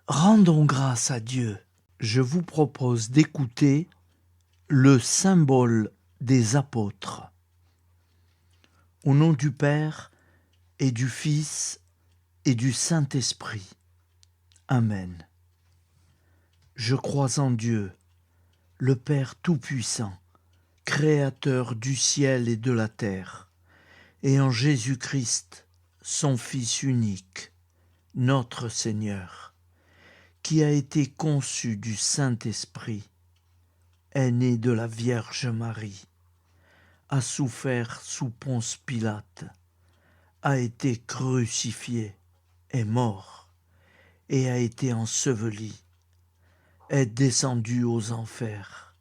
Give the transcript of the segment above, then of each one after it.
Rendons grâce à Dieu. Je vous propose d'écouter le symbole des apôtres. Au nom du Père et du Fils et du Saint-Esprit. Amen. Je crois en Dieu, le Père Tout-Puissant, Créateur du ciel et de la terre, et en Jésus-Christ, son Fils unique, notre Seigneur, qui a été conçu du Saint-Esprit, est né de la Vierge Marie, a souffert sous Ponce Pilate, a été crucifié, est mort, et a été enseveli, est descendu aux enfers.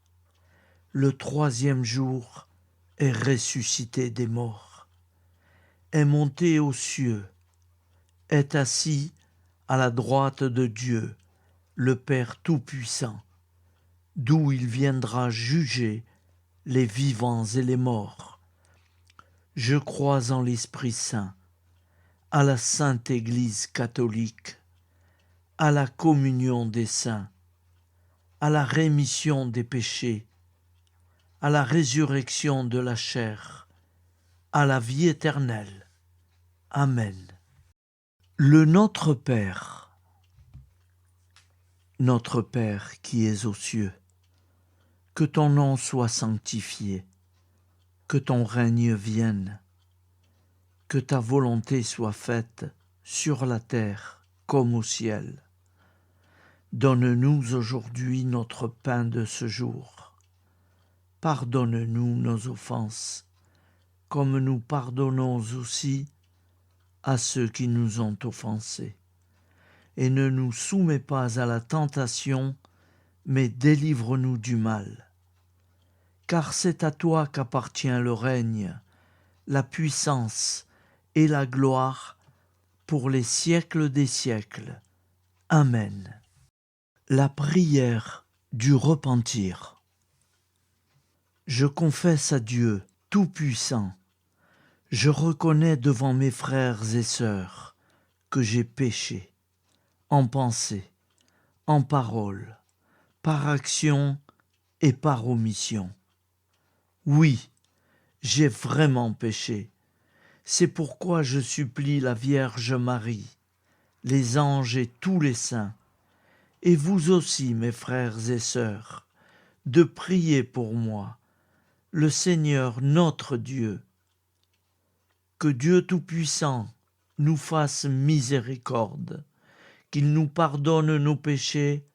Le troisième jour est ressuscité des morts, est monté aux cieux, est assis à la droite de Dieu, le Père Tout-Puissant, d'où il viendra juger les vivants et les morts. Je crois en l'Esprit Saint, à la Sainte Église catholique, à la communion des saints, à la rémission des péchés, à la résurrection de la chair, à la vie éternelle. Amen. Le Notre Père. Notre Père qui es aux cieux, que ton nom soit sanctifié, que ton règne vienne, que ta volonté soit faite sur la terre comme au ciel. Donne-nous aujourd'hui notre pain de ce jour. Pardonne-nous nos offenses, comme nous pardonnons aussi à ceux qui nous ont offensés. Et ne nous soumets pas à la tentation, mais délivre-nous du mal. Car c'est à toi qu'appartient le règne, la puissance et la gloire pour les siècles des siècles. Amen. La prière du repentir. Je confesse à Dieu Tout-Puissant, je reconnais devant mes frères et sœurs que j'ai péché, en pensée, en parole, par action et par omission. Oui, j'ai vraiment péché. C'est pourquoi je supplie la Vierge Marie, les anges et tous les saints, et vous aussi, mes frères et sœurs, de prier pour moi, le Seigneur notre Dieu. Que Dieu Tout-Puissant nous fasse miséricorde, qu'il nous pardonne nos péchés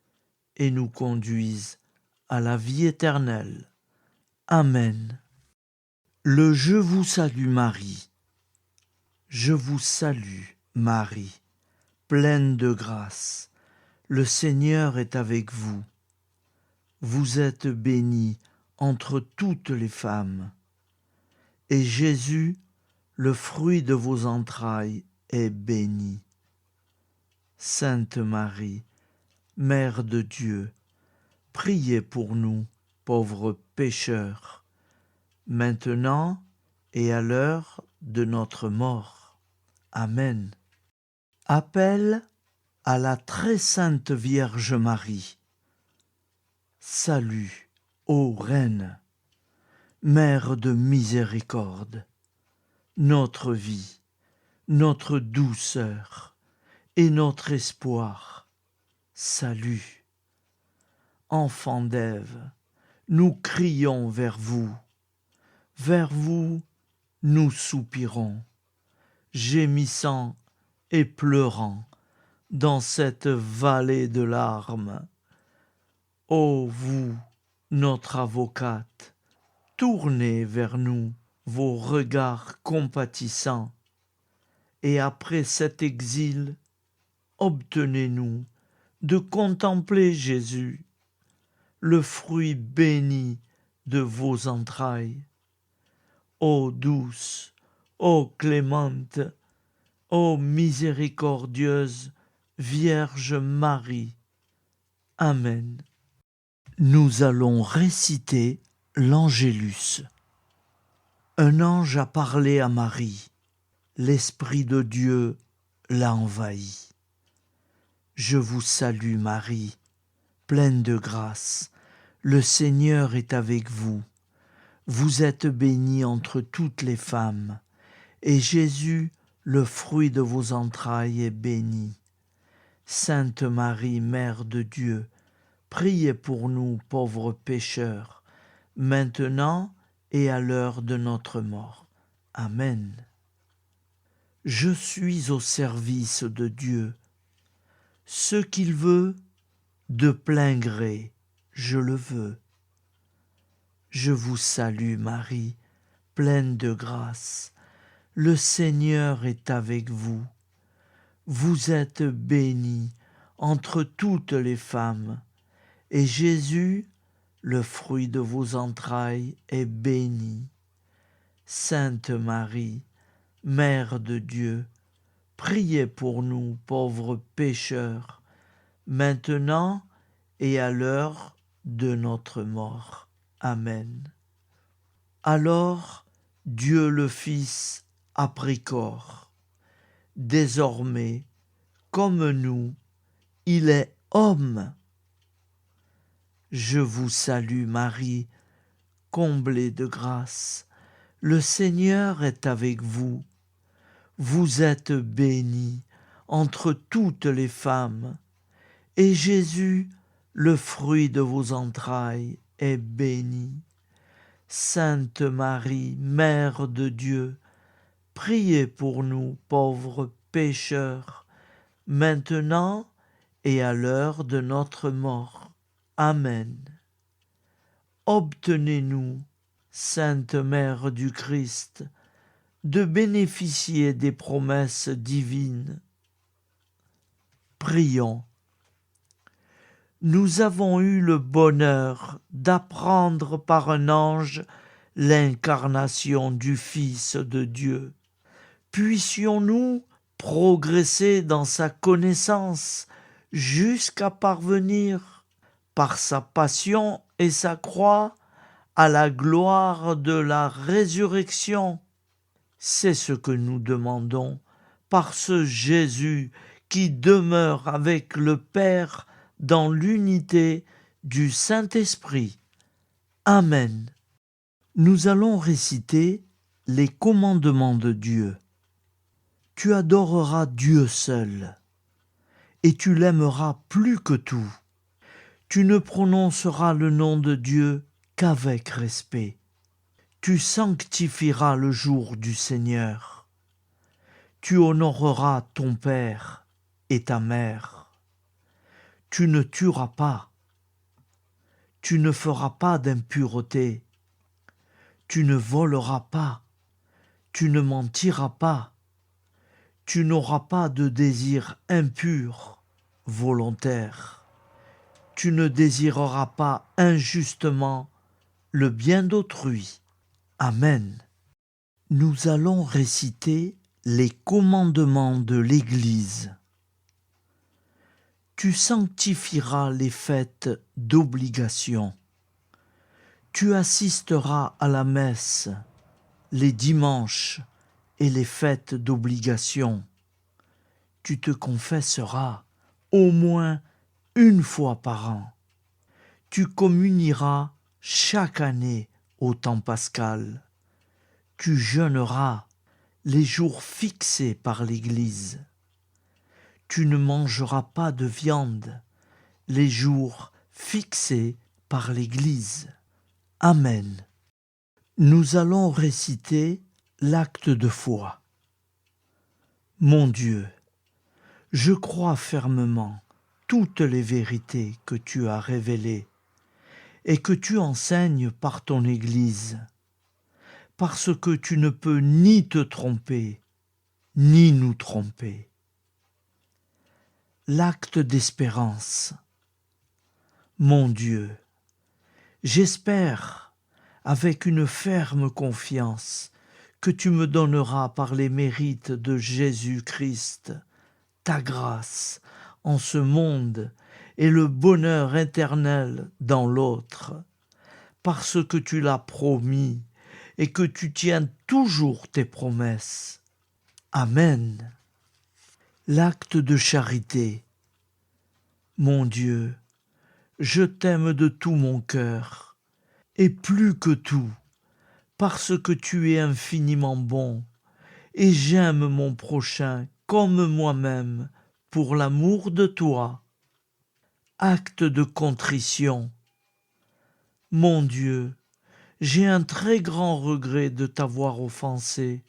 et nous conduise à la vie éternelle. Amen. Le Je vous salue Marie. Je vous salue Marie, pleine de grâce. Le Seigneur est avec vous. Vous êtes bénie entre toutes les femmes. Et Jésus, le fruit de vos entrailles, est béni. Sainte Marie, Mère de Dieu, priez pour nous, pauvres pécheurs, maintenant et à l'heure de notre mort. Amen. Appel à la très sainte Vierge Marie. Salut, ô Reine, Mère de miséricorde, notre vie, notre douceur et notre espoir. Salut. Enfants d'Ève, nous crions vers vous nous soupirons, gémissant et pleurant dans cette vallée de larmes. Ô vous, notre avocate, tournez vers nous vos regards compatissants, et après cet exil, obtenez-nous de contempler Jésus, le fruit béni de vos entrailles. Ô douce, ô clémente, ô miséricordieuse Vierge Marie. Amen. Nous allons réciter l'Angélus. Un ange a parlé à Marie. L'Esprit de Dieu l'a envahi. Je vous salue Marie, pleine de grâce. Le Seigneur est avec vous. Vous êtes bénie entre toutes les femmes, et Jésus, le fruit de vos entrailles, est béni. Sainte Marie, Mère de Dieu, priez pour nous pauvres pécheurs, maintenant et à l'heure de notre mort. Amen. Je suis au service de Dieu. Ce qu'il veut, de plein gré, je le veux. Je vous salue Marie, pleine de grâce. Le Seigneur est avec vous. Vous êtes bénie entre toutes les femmes, et Jésus, le fruit de vos entrailles, est béni. Sainte Marie, Mère de Dieu, priez pour nous pauvres pécheurs, maintenant et à l'heure de notre mort. Amen. Alors Dieu le Fils a pris corps. Désormais, comme nous, il est homme. Je vous salue Marie, comblée de grâce. Le Seigneur est avec vous. Vous êtes bénie entre toutes les femmes, et Jésus, le fruit de vos entrailles, est béni. Sainte Marie, Mère de Dieu, priez pour nous pauvres pécheurs, maintenant et à l'heure de notre mort. Amen. Obtenez-nous, Sainte Mère du Christ, de bénéficier des promesses divines. Prions. Nous avons eu le bonheur d'apprendre par un ange l'incarnation du Fils de Dieu. Puissions-nous progresser dans sa connaissance jusqu'à parvenir, par sa passion et sa croix, à la gloire de la résurrection. C'est ce que nous demandons par ce Jésus qui demeure avec le Père dans l'unité du Saint-Esprit. Amen. Nous allons réciter les commandements de Dieu. Tu adoreras Dieu seul, et tu l'aimeras plus que tout. Tu ne prononceras le nom de Dieu qu'avec respect. Tu sanctifieras le jour du Seigneur. Tu honoreras ton père et ta mère. Tu ne tueras pas. Tu ne feras pas d'impureté. Tu ne voleras pas. Tu ne mentiras pas. Tu n'auras pas de désir impur, volontaire. Tu ne désireras pas injustement le bien d'autrui. Amen. Nous allons réciter les commandements de l'Église. Tu sanctifieras les fêtes d'obligation. Tu assisteras à la messe les dimanches et les fêtes d'obligation. Tu te confesseras au moins une fois par an. Tu communieras chaque année au temps pascal. Tu jeûneras les jours fixés par l'Église. Tu ne mangeras pas de viande les jours fixés par l'Église. Amen. Nous allons réciter l'acte de foi. Mon Dieu, je crois fermement toutes les vérités que tu as révélées et que tu enseignes par ton Église, parce que tu ne peux ni te tromper, ni nous tromper. L'acte d'espérance. Mon Dieu, j'espère avec une ferme confiance que tu me donneras par les mérites de Jésus-Christ ta grâce en ce monde et le bonheur éternel dans l'autre, parce que tu l'as promis et que tu tiens toujours tes promesses. Amen. L'acte de charité. Mon Dieu, je t'aime de tout mon cœur, et plus que tout, parce que tu es infiniment bon, et j'aime mon prochain comme moi-même pour l'amour de toi. Acte de contrition. Mon Dieu, j'ai un très grand regret de t'avoir offensé,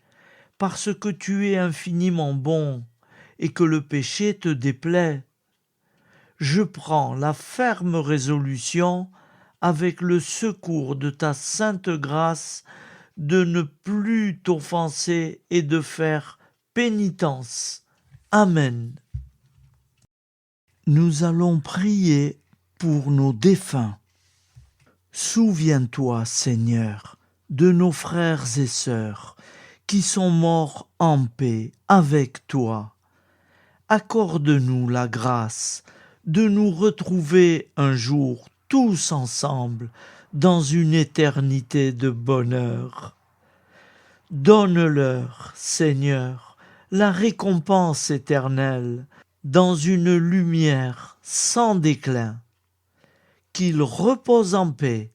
parce que tu es infiniment bon et que le péché te déplaît. Je prends la ferme résolution, avec le secours de ta sainte grâce, de ne plus t'offenser et de faire pénitence. Amen. Nous allons prier pour nos défunts. Souviens-toi, Seigneur, de nos frères et sœurs qui sont morts en paix avec toi. Accorde-nous la grâce de nous retrouver un jour tous ensemble dans une éternité de bonheur. Donne-leur, Seigneur, la récompense éternelle dans une lumière sans déclin. Qu'ils reposent en paix.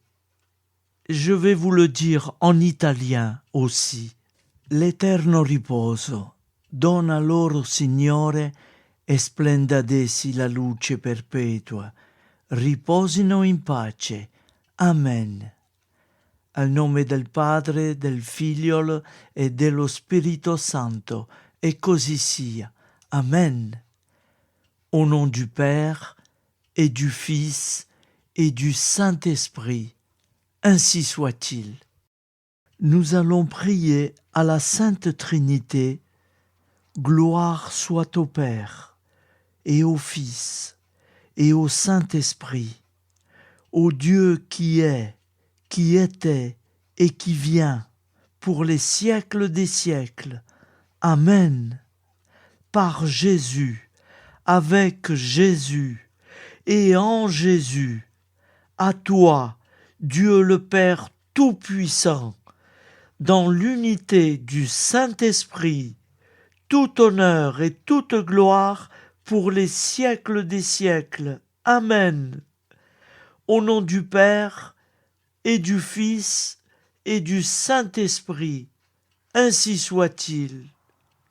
Je vais vous le dire en italien aussi. L'eterno riposo dona loro, Signore, e splenda ad essi la luce perpetua. Riposino in pace. Amen. Al nome del Padre, del Figlio e dello Spirito Santo, et così sia. Amen. Au nom du Père et du Fils et du Saint-Esprit, ainsi soit-il. Nous allons prier à la Sainte Trinité. Gloire soit au Père et au Fils et au Saint-Esprit, au Dieu qui est, qui était et qui vient, pour les siècles des siècles. Amen. Par Jésus, avec Jésus et en Jésus, à toi, Dieu le Père Tout-Puissant, dans l'unité du Saint-Esprit, tout honneur et toute gloire pour les siècles des siècles. Amen. Au nom du Père et du Fils et du Saint-Esprit, ainsi soit-il.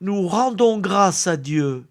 Nous rendons grâce à Dieu.